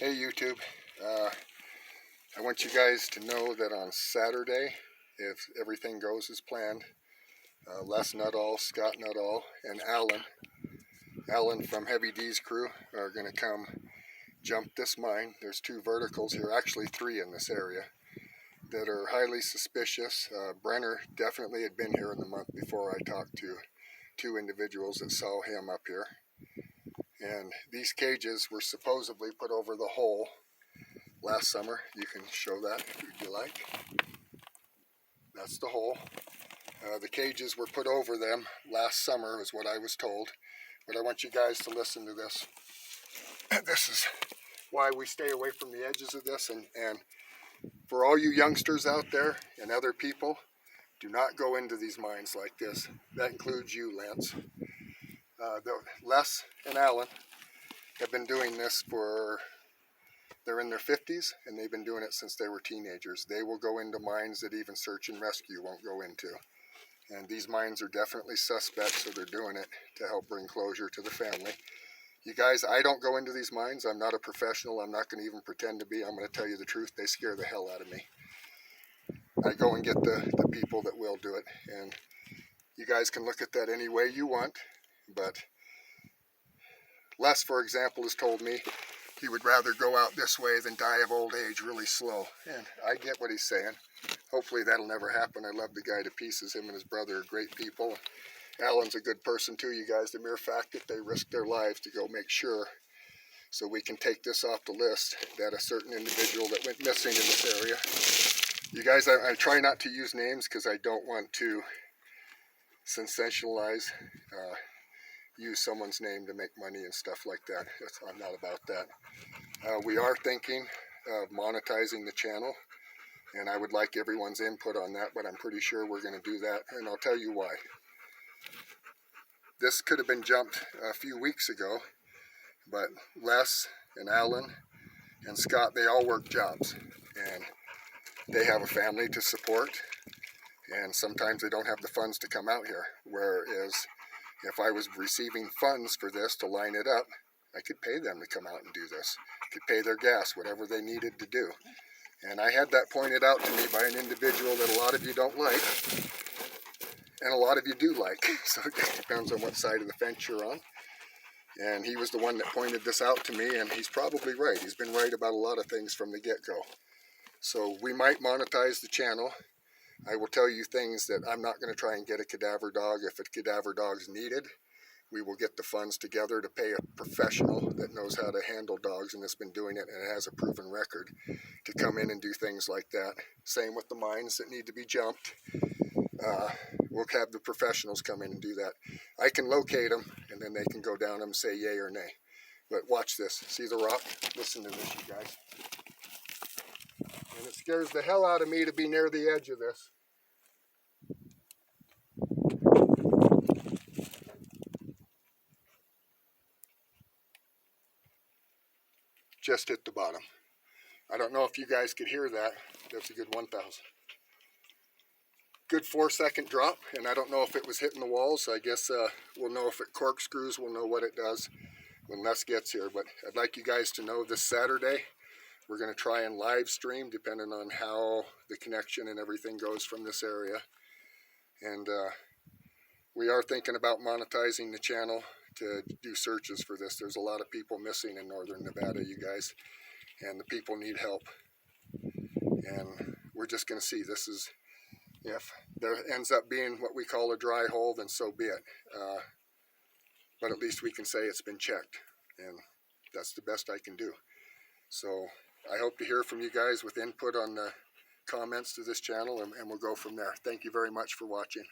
Hey YouTube, I want you guys to know that on Saturday, if everything goes as planned, Les Nuttall, Scott Nuttall, and Alan from Heavy D's crew are going to come jump this mine. There's two verticals here, actually three in this area, that are highly suspicious. Brenner definitely had been here in the month before. I talked to two individuals that saw him up here. And these cages were supposedly put over the hole last summer. You can show that if you like. That's the hole. The cages were put over them last summer is what I was told. But I want you guys to listen to this. This is why we stay away from the edges of this. And for all you youngsters out there and other people, do not go into these mines like this. That includes you, Lance. Les and Alan have been doing this they're in their 50s, and they've been doing it since they were teenagers. They will go into mines that even search and rescue won't go into. And these mines are definitely suspect, so they're doing it to help bring closure to the family. You guys, I don't go into these mines. I'm not a professional. I'm not going to even pretend to be. I'm going to tell you the truth. They scare the hell out of me. I go and get the people that will do it. And you guys can look at that any way you want, but Les, for example, has told me he would rather go out this way than die of old age really slow. And I get what he's saying. Hopefully that'll never happen. I love the guy to pieces. Him and his brother are great people. Alan's a good person too, you guys. The mere fact that they risked their lives to go make sure so we can take this off the list, that a certain individual that went missing in this area. You guys, I try not to use names because I don't want to sensationalize, use someone's name to make money and stuff like that. I'm not about that. We are thinking of monetizing the channel, and I would like everyone's input on that, but I'm pretty sure we're going to do that, and I'll tell you why. This could have been jumped a few weeks ago, but Les and Alan and Scott, they all work jobs, and they have a family to support, and sometimes they don't have the funds to come out here, whereas if I was receiving funds for this to line it up, I could pay them to come out and do this. Could pay their gas, whatever they needed to do. And I had that pointed out to me by an individual that a lot of you don't like, and a lot of you do like. So it just depends on what side of the fence you're on. And he was the one that pointed this out to me, and he's probably right. He's been right about a lot of things from the get-go. So we might monetize the channel. I will tell you things that I'm not going to try and get a cadaver dog. If a cadaver dog's needed, we will get the funds together to pay a professional that knows how to handle dogs and has been doing it and has a proven record to come in and do things like that. Same with the mines that need to be jumped. We'll have the professionals come in and do that. I can locate them, and then they can go down them and say yay or nay. But watch this. See the rock? Listen to this, you guys. And it scares the hell out of me to be near the edge of this. Just hit the bottom. I don't know if you guys could hear that. That's a good 1,000. Good 4-second drop, and I don't know if it was hitting the walls. So I guess we'll know if it corkscrews. We'll know what it does when Les gets here. But I'd like you guys to know this Saturday, we're going to try and live stream depending on how the connection and everything goes from this area. And we are thinking about monetizing the channel to do searches for this. There's a lot of people missing in northern Nevada, you guys, and the people need help. And we're just going to see. This is, if there ends up being what we call a dry hole, then so be it. But at least we can say it's been checked, and that's the best I can do. So I hope to hear from you guys with input on the comments to this channel, and we'll go from there. Thank you very much for watching.